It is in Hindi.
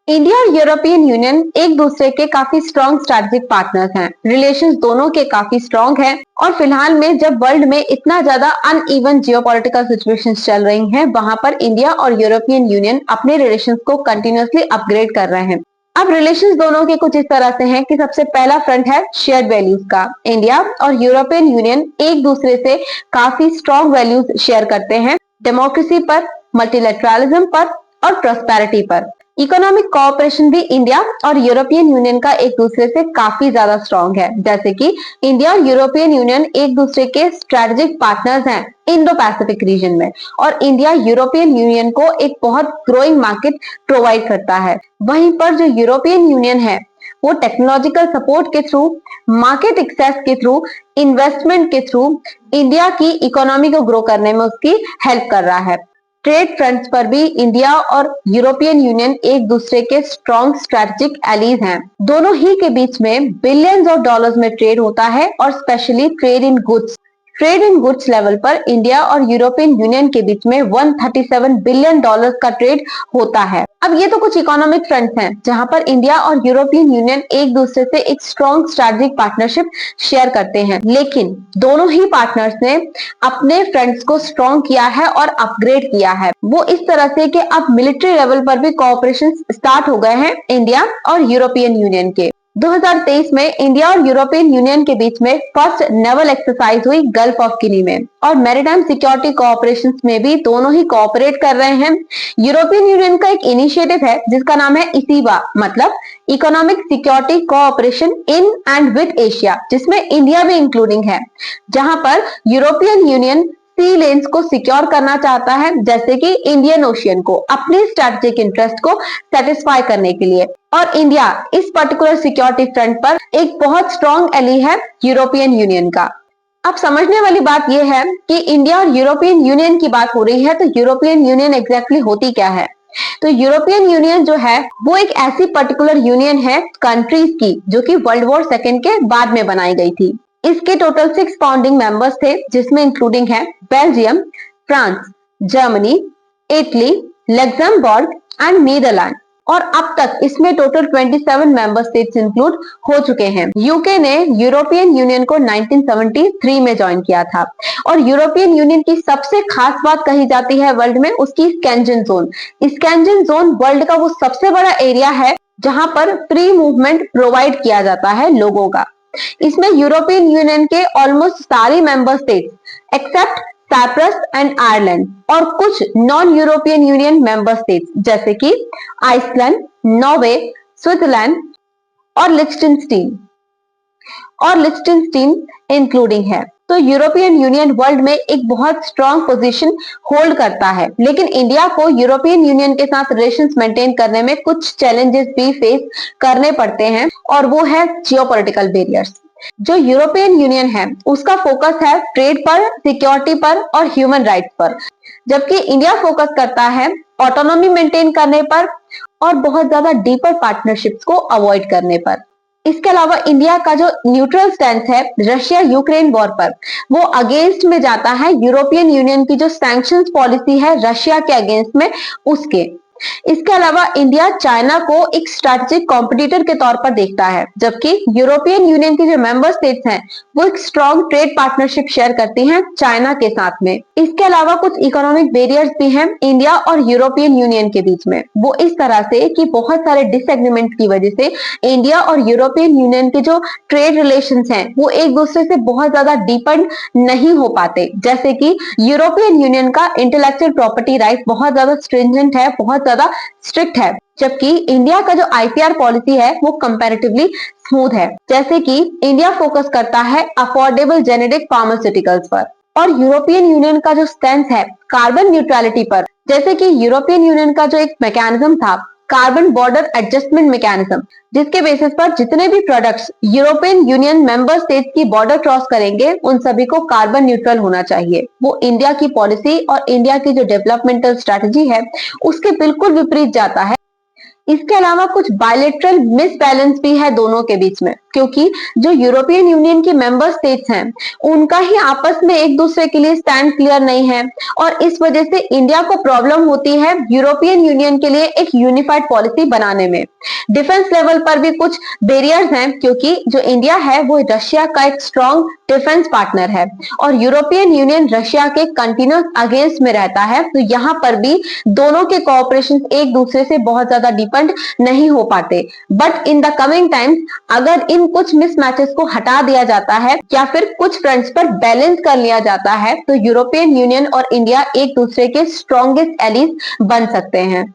इंडिया और यूरोपियन यूनियन एक दूसरे के काफी स्ट्रॉन्ग स्ट्रैटेजिक पार्टनर्स हैं। रिलेशंस दोनों के काफी स्ट्रॉन्ग हैं और फिलहाल में जब वर्ल्ड में इतना ज्यादा अनइवन जियोपॉलिटिकल सिचुएशंस चल रही हैं, वहां पर इंडिया और यूरोपियन यूनियन अपने रिलेशंस को कंटिन्यूअसली अपग्रेड कर रहे हैं। अब रिलेशंस दोनों के कुछ इस तरह से हैं कि सबसे पहला फ्रंट है शेयर्ड वैल्यूज का। इंडिया और यूरोपियन यूनियन एक दूसरे से काफी स्ट्रॉन्ग वैल्यूज शेयर करते हैं, डेमोक्रेसी पर, मल्टीलेटरलिज्म पर और प्रोस्पेरिटी पर। इकोनॉमिक कोऑपरेशन भी इंडिया और यूरोपियन यूनियन का एक दूसरे से काफी ज्यादा स्ट्रॉन्ग है, जैसे कि इंडिया और यूरोपियन यूनियन एक दूसरे के स्ट्रेटेजिक पार्टनर्स हैं इंडो पैसिफिक रीजन में, और इंडिया यूरोपियन यूनियन को एक बहुत ग्रोइंग मार्केट प्रोवाइड करता है। वहीं पर जो यूरोपियन यूनियन है वो टेक्नोलॉजिकल सपोर्ट के थ्रू, मार्केट एक्सेस के थ्रू, इन्वेस्टमेंट के थ्रू इंडिया की इकोनॉमी को ग्रो करने में उसकी हेल्प कर रहा है। ट्रेड फ्रंट्स पर भी इंडिया और यूरोपियन यूनियन एक दूसरे के स्ट्रॉन्ग स्ट्रेटेजिक एलीज हैं। दोनों ही के बीच में बिलियंस ऑफ डॉलर्स में ट्रेड होता है, और specially trade in goods level पर इंडिया और यूरोपियन यूनियन के बीच में 137 बिलियन डॉलर्स का ट्रेड होता है। अब ये तो कुछ इकोनॉमिक फ्रंट्स हैं जहां पर इंडिया और यूरोपियन यूनियन एक दूसरे से एक स्ट्रॉन्ग स्ट्रैटेजिक पार्टनरशिप शेयर करते हैं, लेकिन दोनों ही पार्टनर्स ने अपने फ्रंट्स को स्ट्रॉन्ग किया है और अपग्रेड किया है। वो इस तरह से कि अब मिलिट्री लेवल पर भी कोऑपरेशन स्टार्ट हो गए हैं इंडिया और यूरोपियन यूनियन के। 2023 में इंडिया और यूरोपियन यूनियन के बीच में फर्स्ट नेवल एक्सरसाइज हुई गल्फ ऑफ गिनी में, और मैरीटाइम सिक्योरिटी कोऑपरेशन में भी दोनों ही कोऑपरेट कर रहे हैं। यूरोपियन यूनियन का एक इनिशिएटिव है जिसका नाम है इसीबा, मतलब economic security cooperation in and with Asia, जिसमें इंडिया भी इंक्लूडिंग है, जहां पर यूरोपियन यूनियन सी लेन्स को सिक्योर करना चाहता है, जैसे कि इंडियन ओशियन को, अपने स्ट्रैटेजिक इंटरेस्ट को सेटिस्फाई करने के लिए। और इंडिया इस पर्टिकुलर सिक्योरिटी फ्रंट पर एक बहुत स्ट्रॉन्ग एली है यूरोपियन यूनियन का। अब समझने वाली बात यह है कि इंडिया और यूरोपियन यूनियन की बात हो रही है, तो यूरोपियन यूनियन एग्जैक्टली होती क्या है? तो यूरोपियन यूनियन जो है वो एक ऐसी पर्टिकुलर यूनियन है कंट्रीज की जो कि वर्ल्ड वॉर सेकेंड के बाद में बनाई गई थी। इसके टोटल 6 फाउंडिंग मेंबर्स थे, जिसमें इंक्लूडिंग है Belgium, France, Germany, Italy, Luxembourg and Netherlands, और अब तक इसमें टोटल 27 मेंबर स्टेट्स इंक्लूड हो चुके हैं। यूके ने यूरोपियन यूनियन को 1973 में ज्वाइन किया था, और यूरोपियन यूनियन की सबसे खास बात कही जाती है वर्ल्ड में उसकी स्केंजन जोन। स्केंजन जोन वर्ल्ड का वो सबसे बड़ा एरिया है जहां पर फ्री मूवमेंट प्रोवाइड किया जाता है लोगों का। इसमें यूरोपियन यूनियन के ऑलमोस्ट सारी member states except Cyprus and Ireland, और कुछ non European Union member states जैसे कि आइसलैंड, नॉर्वे, स्विट्जरलैंड और लिechtenstein इंक्लूडिंग है। तो यूरोपियन यूनियन वर्ल्ड में एक बहुत स्ट्रॉन्ग पोजीशन होल्ड करता है, लेकिन इंडिया को यूरोपियन यूनियन के साथ रिलेशंस मेंटेन करने में कुछ चैलेंजेस भी फेस करने पड़ते हैं, और वो है जियोपॉलिटिकल बैरियर्स। जो यूरोपियन यूनियन है उसका फोकस है ट्रेड पर, सिक्योरिटी पर और ह्यूमन राइट्स पर, जबकि इंडिया फोकस करता है ऑटोनॉमी मेंटेन करने पर और बहुत ज्यादा डीपर पार्टनरशिप्स को अवॉइड करने पर। इसके अलावा इंडिया का जो न्यूट्रल स्टैंड है रशिया यूक्रेन वॉर पर, वो अगेंस्ट में जाता है यूरोपियन यूनियन की जो सैंक्शंस पॉलिसी है रशिया के अगेंस्ट में उसके। इसके अलावा इंडिया चाइना को एक स्ट्रैटेजिक कॉम्पिटिटर के तौर पर देखता है, जबकि यूरोपियन यूनियन की जो मेंबर स्टेट्स हैं वो एक स्ट्रॉन्ग ट्रेड पार्टनरशिप शेयर करती हैं चाइना के साथ में। इसके अलावा कुछ इकोनॉमिक बैरियर्स भी हैं इंडिया और यूरोपियन यूनियन के बीच में, वो इस तरह से कि बहुत सारे डिसएग्रीमेंट की वजह से इंडिया और यूरोपियन यूनियन के जो ट्रेड रिलेशंस हैं वो एक दूसरे से बहुत ज्यादा डीपन नहीं हो पाते। जैसे कि यूरोपियन यूनियन का इंटेलेक्चुअल प्रॉपर्टी राइट बहुत ज्यादा स्ट्रिंजेंट है, बहुत ज्यादा स्ट्रिक्ट है, जबकि इंडिया का जो आईपीआर पॉलिसी है वो कंपैरेटिवली स्मूथ है। जैसे कि इंडिया फोकस करता है अफोर्डेबल जेनेरिक फार्मास्यूटिकल्स पर, और यूरोपियन यूनियन का जो स्टैंड है कार्बन न्यूट्रलिटी पर, जैसे कि यूरोपियन यूनियन का जो एक मैकेनिज्म था कार्बन बॉर्डर एडजस्टमेंट मैकेनिज्म, जिसके बेसिस पर जितने भी products European Union member states की बॉर्डर क्रॉस करेंगे उन सभी को कार्बन न्यूट्रल होना चाहिए। वो इंडिया की पॉलिसी और इंडिया की जो डेवलपमेंटल स्ट्रैटेजी है उसके बिल्कुल विपरीत जाता है। इसके अलावा कुछ बायलैटरल मिसबैलेंस भी है दोनों के बीच में। क्योंकि जो यूरोपियन यूनियन की मेंबर स्टेट्स हैं उनका ही आपस में एक दूसरे के लिए स्टैंड क्लियर नहीं है और इस वजह से इंडिया को प्रॉब्लम होती है यूरोपियन यूनियन के लिए एक यूनिफाइड पॉलिसी बनाने में। डिफेंस लेवल पर भी कुछ बैरियर्स हैं क्योंकि जो इंडिया है वो रशिया का एक स्ट्रॉन्ग डिफेंस पार्टनर है और यूरोपियन यूनियन रशिया के कंटिन्यूस अगेंस्ट में रहता है, तो यहाँ पर भी दोनों के कोऑपरेशन एक दूसरे से बहुत ज्यादा डिपेंड नहीं हो पाते। But in the coming times अगर इन कुछ मिसमैचेस को हटा दिया जाता है या फिर कुछ फ्रंट्स पर बैलेंस कर लिया जाता है तो यूरोपियन यूनियन और इंडिया एक दूसरे के स्ट्रॉन्गेस्ट एलीज बन सकते हैं।